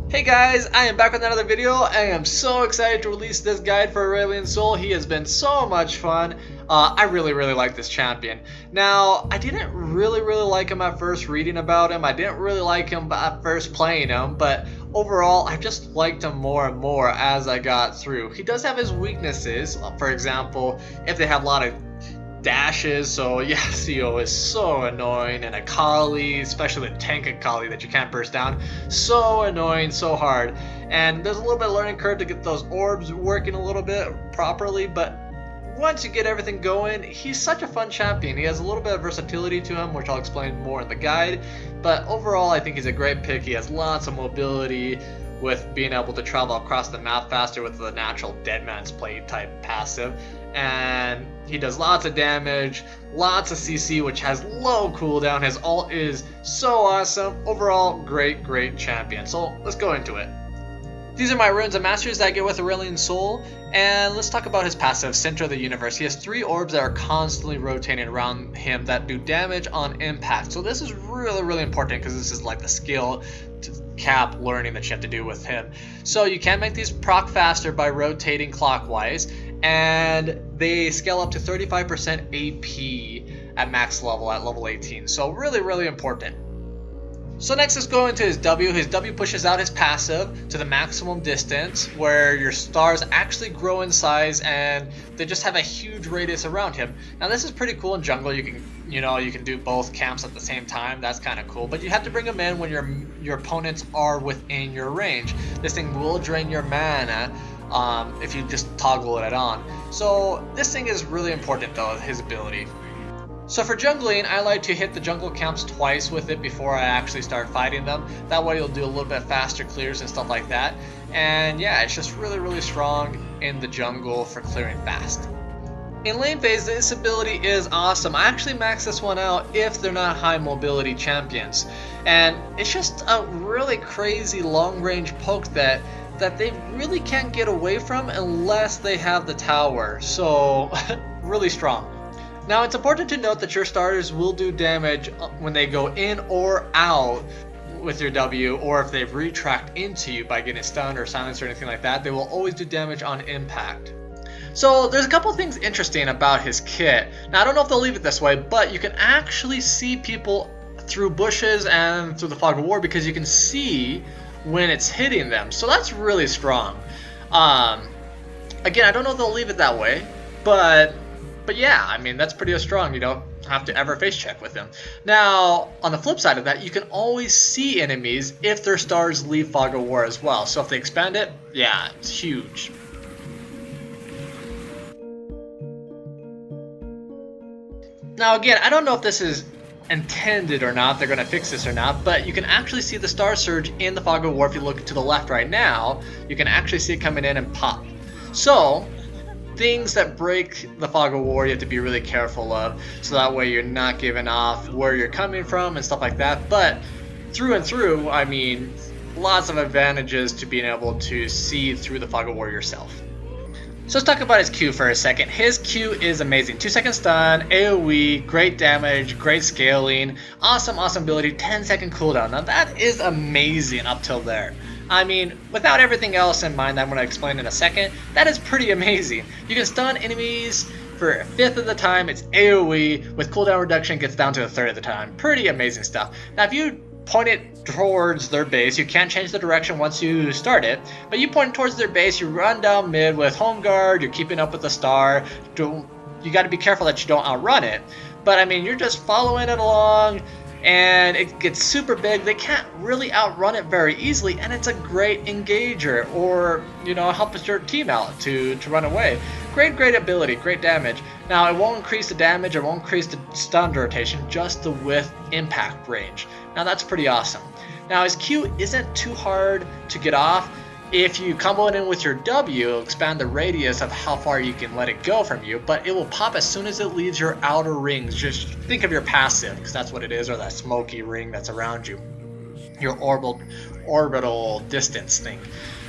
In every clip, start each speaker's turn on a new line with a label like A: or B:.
A: Hey guys, I am back with another video. I am so excited to release this guide for Aurelion Sol. He has been so much fun. I really like this champion. Now, I didn't really like him at first reading about him. I didn't really like him at first playing him, but overall, I just liked him more and more as I got through. He does have his weaknesses. For example, if they have a lot of dashes, so yeah, CO is so annoying, and Akali, especially the tank Akali that you can't burst down, so annoying, so hard. And there's a little bit of learning curve to get those orbs working a little bit properly, but once you get everything going, he's such a fun champion. He has a little bit of versatility to him, which I'll explain more in the guide, but overall I think he's a great pick. He has lots of mobility with being able to travel across the map faster with the natural dead man's play type passive, and he does lots of damage, lots of CC, which has low cooldown. His ult is so awesome. Overall, great champion. So let's go into it. These are my runes and masteries that I get with Aurelion Sol, and let's talk about his passive, Center of the Universe. He has 3 orbs that are constantly rotating around him that do damage on impact. So this is really important because this is like the skill to cap learning that you have to do with him. So you can make these proc faster by rotating clockwise, and they scale up to 35% AP at max level at level 18. So really important. So next, let's go into his W. His W pushes out his passive to the maximum distance, where your stars actually grow in size and they just have a huge radius around him. Now this is pretty cool in jungle. You can do both camps at the same time. That's kind of cool. But you have to bring them in when your opponents are within your range. This thing will drain your mana if you just toggle it on. So this thing is really important though, his ability. So for jungling, I like to hit the jungle camps twice with it before I actually start fighting them. That way you'll do a little bit faster clears and stuff like that. And yeah, it's just really strong in the jungle for clearing fast. In lane phase, this ability is awesome. I actually max this one out if they're not high mobility champions. And it's just a really crazy long range poke that they really can't get away from unless they have the tower. So really strong. Now it's important to note that your starters will do damage when they go in or out with your W, or if they retract into you by getting stunned or silenced or anything like that, they will always do damage on impact. So there's a couple of things interesting about his kit. Now I don't know if they'll leave it this way, but you can actually see people through bushes and through the fog of war because you can see when it's hitting them. So that's really strong. Again, I don't know if they'll leave it that way, but yeah, I mean, that's pretty strong. You don't have to ever face check with them. Now, on the flip side of that, you can always see enemies if their stars leave Fog of War as well. So if they expand it, yeah, it's huge. Now again, I don't know if this is intended or not, they're going to fix this or not, but you can actually see the star surge in the Fog of War. If you look to the left right now, you can actually see it coming in and pop. So things that break the Fog of War you have to be really careful of, so that way you're not giving off where you're coming from and stuff like that. But through and through, I mean, lots of advantages to being able to see through the Fog of War yourself. So let's talk about his Q for a second. His Q is amazing. 2-second stun, AoE, great damage, great scaling, awesome ability, 10-second cooldown. Now that is amazing up till there. I mean, without everything else in mind that I'm going to explain in a second, that is pretty amazing. You can stun enemies for a fifth of the time. It's AoE with cooldown reduction, gets down to a third of the time. Pretty amazing stuff. Now if you point it towards their base, you can't change the direction once you start it, but you point towards their base, you run down mid with home guard, you're keeping up with the star. You got to be careful that you don't outrun it, but I mean, you're just following it along, and it gets super big. They can't really outrun it very easily, and it's a great engager, or helps your team out to run away. Great ability, great damage. Now it won't increase the damage, it won't increase the stun rotation, just the width impact range. Now that's pretty awesome. Now his Q isn't too hard to get off. If you combo it in with your W, it'll expand the radius of how far you can let it go from you, but it will pop as soon as it leaves your outer rings. Just think of your passive, because that's what it is, or that smoky ring that's around you. Your orbital distance thing.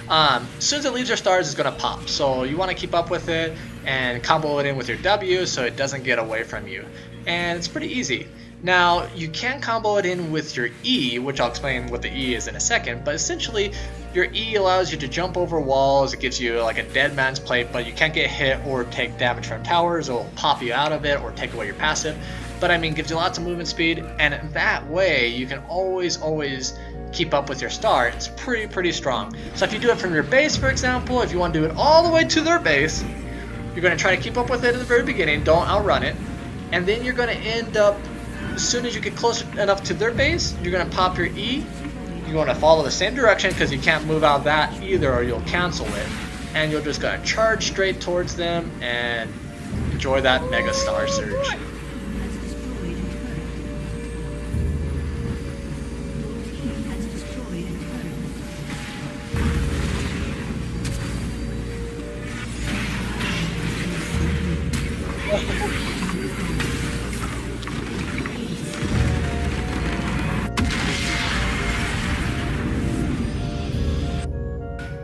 A: As soon as it leaves your stars, it's going to pop. So you want to keep up with it and combo it in with your W so it doesn't get away from you. And it's pretty easy. Now, you can combo it in with your E, which I'll explain what the E is in a second, but essentially your E allows you to jump over walls. It gives you like a dead man's plate, but you can't get hit or take damage from towers, or it'll pop you out of it or take away your passive. But I mean, gives you lots of movement speed, and that way you can always keep up with your star. It's pretty strong. So if you do it from your base, for example, if you want to do it all the way to their base, you're going to try to keep up with it at the very beginning, don't outrun it, and then you're going to end up, as soon as you get close enough to their base, you're going to pop your E. You're going to follow the same direction because you can't move out that either or you'll cancel it, and you're just going to charge straight towards them and enjoy that mega star surge.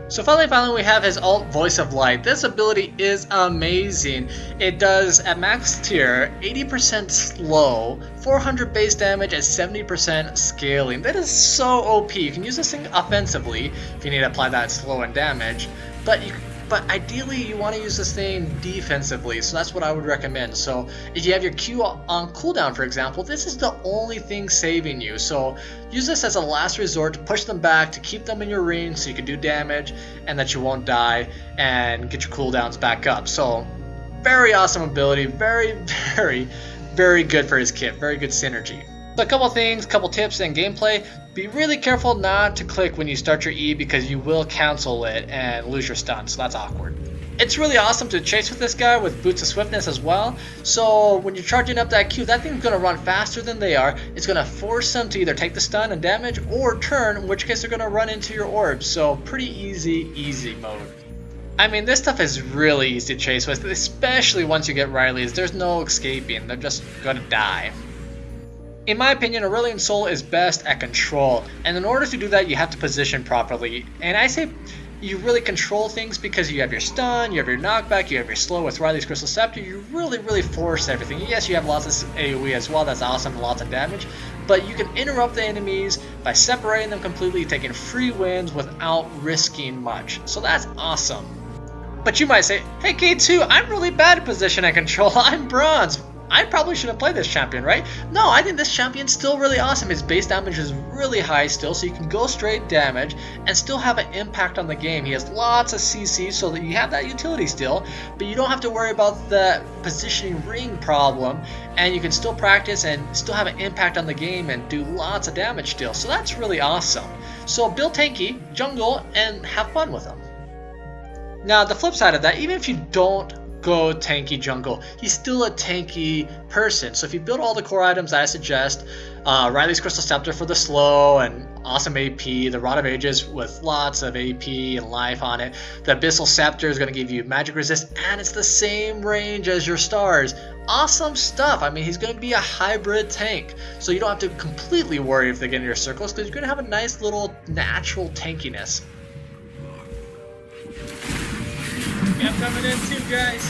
A: So finally we have his alt Voice of Light. This ability is amazing. It does, at max tier, 80% slow, 400 base damage, and 70% scaling. That is so OP. You can use this thing offensively if you need to apply that slow and damage, but ideally you want to use this thing defensively, so that's what I would recommend. So if you have your Q on cooldown, for example, this is the only thing saving you. So use this as a last resort to push them back, to keep them in your range so you can do damage and that you won't die and get your cooldowns back up. So very awesome ability, very good for his kit, very good synergy. So a couple things, couple tips and gameplay. Be really careful not to click when you start your E because you will cancel it and lose your stun, so that's awkward. It's really awesome to chase with this guy with Boots of Swiftness as well. So when you're charging up that Q, that thing's going to run faster than they are. It's going to force them to either take the stun and damage or turn, in which case they're going to run into your orbs. So pretty easy mode. I mean, this stuff is really easy to chase with, especially once you get Riley's. There's no escaping, they're just going to die. In my opinion, Aurelion Sol is best at control, and in order to do that you have to position properly. And I say you really control things because you have your stun, you have your knockback, you have your slow with Riley's Crystal Scepter. You really force everything. Yes, you have lots of AoE as well, that's awesome, lots of damage, but you can interrupt the enemies by separating them completely, taking free wins without risking much. So that's awesome. But you might say, hey K2, I'm really bad at position and control, I'm bronze. I probably shouldn't play this champion, right? No, I think this champion's still really awesome. His base damage is really high still, so you can go straight damage and still have an impact on the game. He has lots of CC, so that you have that utility still, but you don't have to worry about the positioning ring problem, and you can still practice and still have an impact on the game and do lots of damage still. So that's really awesome. So build tanky, jungle, and have fun with them. Now, the flip side of that, even if you don't go tanky jungle, he's still a tanky person. So if you build all the core items I suggest, Riley's Crystal Scepter for the slow and awesome AP, the Rod of Ages with lots of AP and life on it, the Abyssal Scepter is going to give you magic resist, and it's the same range as your stars. Awesome stuff. I mean, he's going to be a hybrid tank, so you don't have to completely worry if they get in your circles, because you're going to have a nice little natural tankiness. I'm coming in too, guys.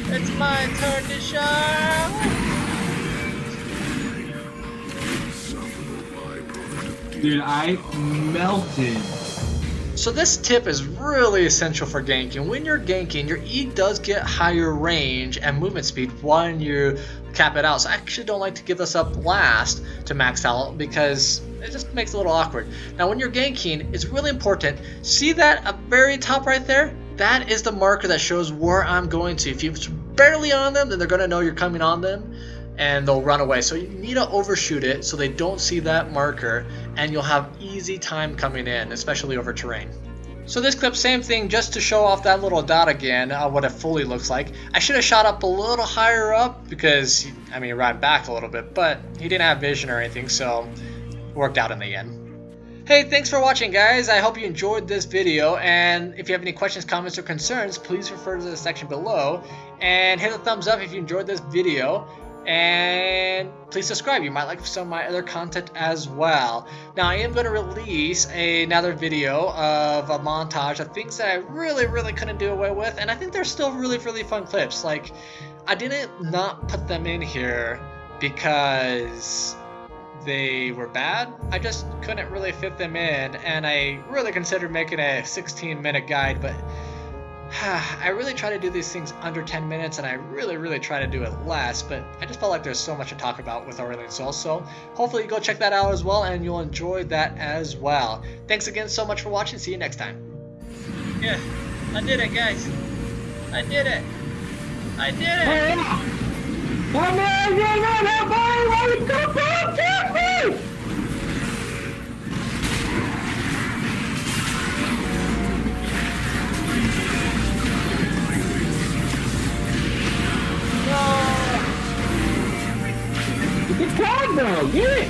A: It's my turn to shine.
B: Dude, I melted.
A: So this tip is really essential for ganking. When you're ganking, your E does get higher range and movement speed when you cap it out. So I actually don't like to give this up last to max out because it just makes it a little awkward. Now when you're ganking, it's really important. See that up very top right there? That is the marker that shows where I'm going to. If you're barely on them, then they're going to know you're coming on them and they'll run away. So you need to overshoot it so they don't see that marker, and you'll have easy time coming in, especially over terrain. So this clip, same thing, just to show off that little dot again, what it fully looks like. I should have shot up a little higher up because, I mean, he ran back a little bit, but he didn't have vision or anything, so it worked out in the end. Hey, thanks for watching, guys. I hope you enjoyed this video, and if you have any questions, comments, or concerns, please refer to the section below, and hit a thumbs up if you enjoyed this video. And please subscribe, you might like some of my other content as well. Now I am going to release another video of a montage of things that I really couldn't do away with, and I think they're still really fun clips. Like I didn't not put them in here because they were bad. I just couldn't really fit them in, and I really considered making a 16-minute guide, but I really try to do these things under 10 minutes, and I really try to do it less, but I just felt like there's so much to talk about with Aurelion Sol, so hopefully you go check that out as well, and you'll enjoy that as well. Thanks again so much for watching. See you next time.
C: Yeah, I did it, guys. I did it. I did it.
B: Come on, you're not helping! Come on, get me! Get the card now, get it!